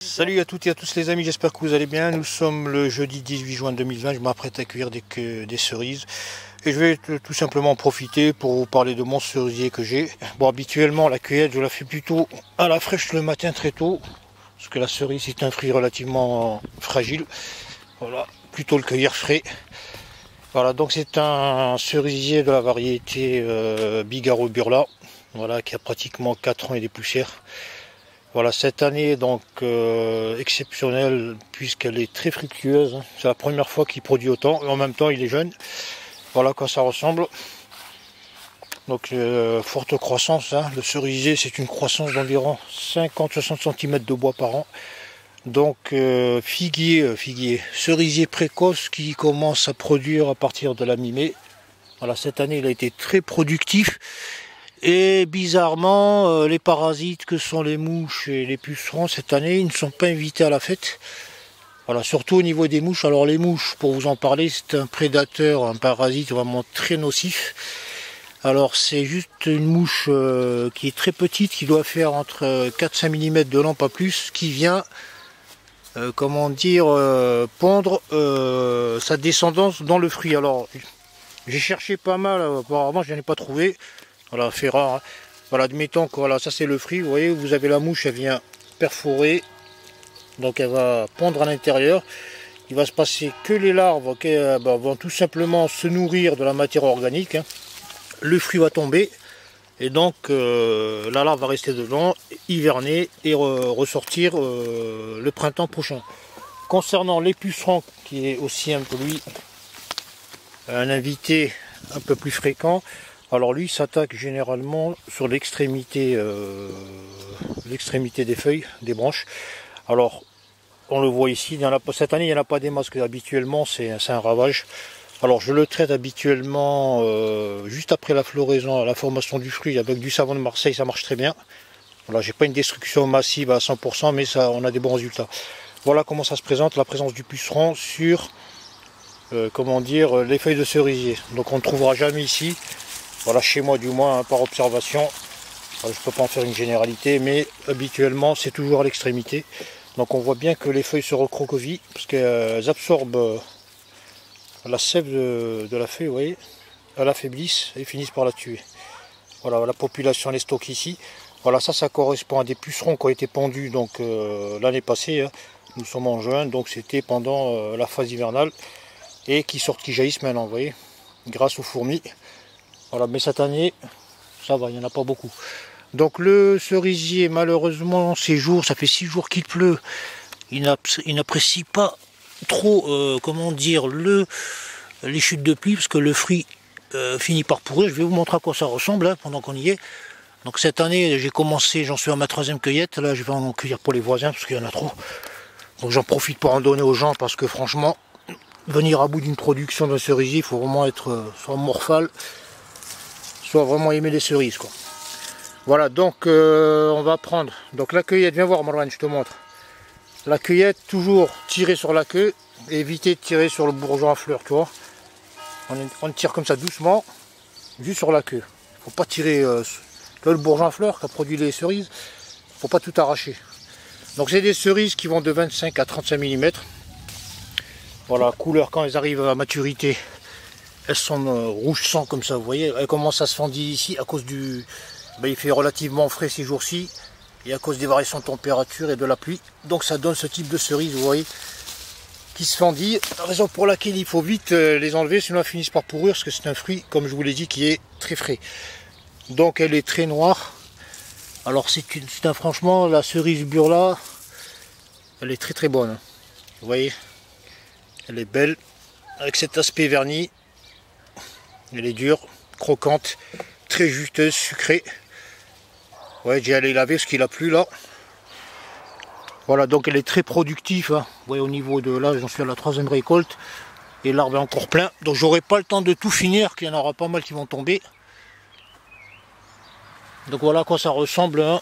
Salut à toutes et à tous les amis, j'espère que vous allez bien. Nous sommes le jeudi 18 juin 2020, je m'apprête à cueillir des cerises. Et je vais tout simplement en profiter pour vous parler de mon cerisier que j'ai. Bon, habituellement la cueillette je la fais plutôt à la fraîche le matin très tôt. Parce que la cerise est un fruit relativement fragile. Voilà, plutôt le cueillir frais. Voilà, donc c'est un cerisier de la variété Bigarro Burla. Voilà, qui a pratiquement 4 ans et des poussières. Voilà, cette année donc exceptionnelle puisqu'elle est très fructueuse. C'est la première fois qu'il produit autant et en même temps il est jeune. Voilà à quoi ça ressemble. Donc forte croissance. Le cerisier c'est une croissance d'environ 50-60 cm de bois par an. Donc cerisier précoce qui commence à produire à partir de la mi-mai. Voilà, cette année il a été très productif. Et bizarrement, les parasites que sont les mouches et les pucerons cette année, ils ne sont pas invités à la fête. Voilà, surtout au niveau des mouches. Alors les mouches, pour vous en parler, c'est un prédateur, un parasite vraiment très nocif. Alors c'est juste une mouche qui est très petite, qui doit faire entre 4-5 mm de long, pas plus, qui vient, pondre sa descendance dans le fruit. Alors j'ai cherché pas mal, apparemment je n'en ai pas trouvé. Voilà, fait rare. Voilà, admettons que voilà, ça c'est le fruit. Vous voyez, vous avez la mouche, elle vient perforer. Donc elle va pondre à l'intérieur. Il va se passer que les larves vont tout simplement se nourrir de la matière organique. Le fruit va tomber. Et donc la larve va rester dedans, hiverner et ressortir le printemps prochain. Concernant les pucerons, qui est aussi un peu lui un invité un peu plus fréquent. Alors lui s'attaque généralement sur l'extrémité des feuilles, des branches. Alors on le voit ici, cette année il n'y en a pas des masques, habituellement c'est un ravage. Alors je le traite habituellement juste après la floraison, la formation du fruit avec du savon de Marseille, ça marche très bien. Voilà, j'ai pas une destruction massive à 100%, mais ça, on a des bons résultats. Voilà comment ça se présente, la présence du puceron sur les feuilles de cerisier. Donc on ne trouvera jamais ici. Voilà, chez moi du moins, par observation. Je ne peux pas en faire une généralité, mais habituellement c'est toujours à l'extrémité. Donc on voit bien que les feuilles se recroquevillent, parce qu'elles absorbent la sève de la feuille, vous voyez. Elles l'affaiblissent et finissent par la tuer. Voilà, la population les stocke ici. Voilà, ça correspond à des pucerons qui ont été pondus donc l'année passée. Nous sommes en juin, donc c'était pendant la phase hivernale. Et qui jaillissent maintenant, vous voyez, grâce aux fourmis. Voilà, mais cette année, ça va, il n'y en a pas beaucoup. Donc le cerisier, malheureusement, ces jours, ça fait 6 jours qu'il pleut. Il n'apprécie pas trop, les chutes de pluie, parce que le fruit finit par pourrir. Je vais vous montrer à quoi ça ressemble pendant qu'on y est. Donc cette année, j'ai commencé, j'en suis à ma 3e cueillette. Là, je vais en cueillir pour les voisins, parce qu'il y en a trop. Donc j'en profite pour en donner aux gens, parce que franchement, venir à bout d'une production de cerisier, il faut vraiment être soit morphale, soit vraiment aimer les cerises, quoi. Voilà, donc on va prendre. Donc la cueillette, viens voir Marwan, je te montre. La cueillette, toujours tirer sur la queue et éviter de tirer sur le bourgeon à fleurs, tu vois. On tire comme ça doucement, juste sur la queue. Il ne faut pas tirer le bourgeon à fleurs qui a produit les cerises. Il ne faut pas tout arracher. Donc c'est des cerises qui vont de 25 à 35 mm. Voilà, couleur quand elles arrivent à maturité, elles sont rouge sang comme ça, vous voyez. Elles commencent à se fendiller ici à cause du... il fait relativement frais ces jours-ci, et à cause des variations de température et de la pluie. Donc ça donne ce type de cerise, vous voyez, qui se fendille. Raison pour laquelle il faut vite les enlever, sinon elles finissent par pourrir, parce que c'est un fruit, comme je vous l'ai dit, qui est très frais. Donc elle est très noire. Alors franchement, la cerise Burla, elle est très très bonne. Vous voyez, elle est belle, avec cet aspect verni. Elle est dure, croquante, très juteuse, sucrée. Ouais, j'ai allé laver ce qu'il a plu là. Voilà, donc elle est très productive. Vous voyez, au niveau de là, j'en suis à la 3e récolte. Et l'arbre est encore plein. Donc j'aurai pas le temps de tout finir, qu'il y en aura pas mal qui vont tomber. Donc voilà à quoi ça ressemble un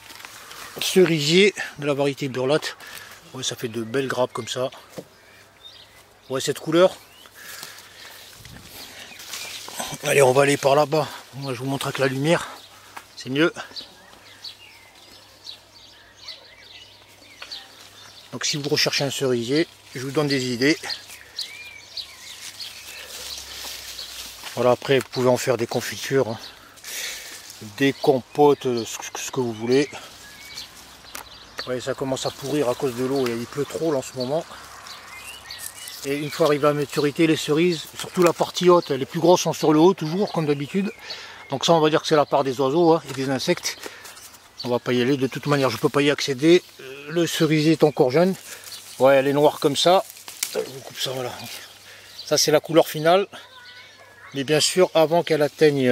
cerisier de la variété Burlate. Ouais, ça fait de belles grappes comme ça. Ouais, cette couleur. Allez, on va aller par là-bas. Moi, je vous montre avec la lumière. C'est mieux. Donc si vous recherchez un cerisier, je vous donne des idées. Voilà, après vous pouvez en faire des confitures, hein, des compotes, ce que vous voulez. Ouais, ça commence à pourrir à cause de l'eau, il pleut trop là, en ce moment. Et une fois arrivé à maturité, les cerises, surtout la partie haute, les plus grosses sont sur le haut toujours, comme d'habitude. Donc ça, on va dire que c'est la part des oiseaux, hein, et des insectes. On va pas y aller, de toute manière je peux pas y accéder. Le cerisier est encore jeune. Ouais, elle est noire comme ça. Je vous coupe ça, voilà. Ça c'est la couleur finale. Mais bien sûr, avant qu'elle atteigne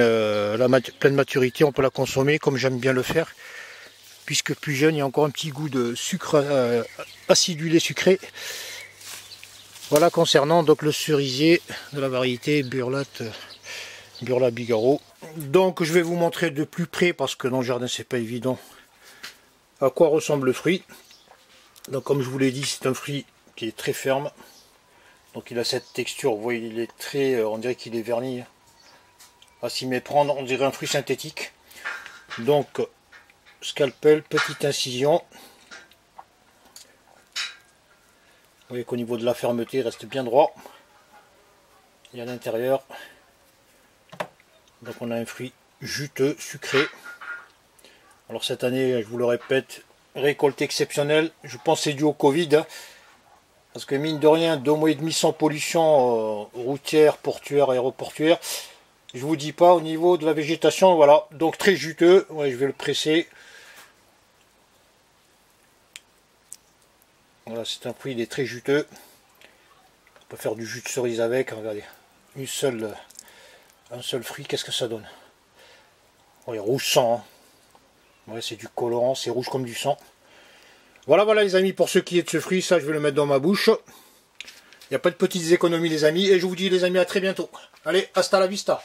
pleine maturité, on peut la consommer comme j'aime bien le faire. Puisque plus jeune, il y a encore un petit goût de sucre acidulé sucré. Voilà concernant donc le cerisier de la variété Burla Bigarro. Donc je vais vous montrer de plus près, parce que dans le jardin c'est pas évident, à quoi ressemble le fruit. Donc comme je vous l'ai dit, c'est un fruit qui est très ferme. Donc il a cette texture, vous voyez, il est très, on dirait qu'il est verni. À s'y méprendre, on dirait un fruit synthétique. Donc scalpel, petite incision. Vous voyez qu'au niveau de la fermeté, il reste bien droit. Et à l'intérieur, donc on a un fruit juteux, sucré. Alors cette année, je vous le répète, récolte exceptionnelle. Je pense que c'est dû au Covid. Hein, parce que mine de rien, 2 mois et demi sans pollution routière, portuaire, aéroportuaire. Je vous dis pas au niveau de la végétation, voilà. Donc très juteux. Ouais, je vais le presser. Voilà, c'est un fruit, il est très juteux. On peut faire du jus de cerise avec. Regardez, un seul fruit, qu'est-ce que ça donne? Ouais, rouge sang. Hein. Ouais, c'est du colorant, c'est rouge comme du sang. Voilà, voilà les amis, pour ce qui est de ce fruit, ça je vais le mettre dans ma bouche. Il n'y a pas de petites économies les amis. Et je vous dis les amis, à très bientôt. Allez, hasta la vista.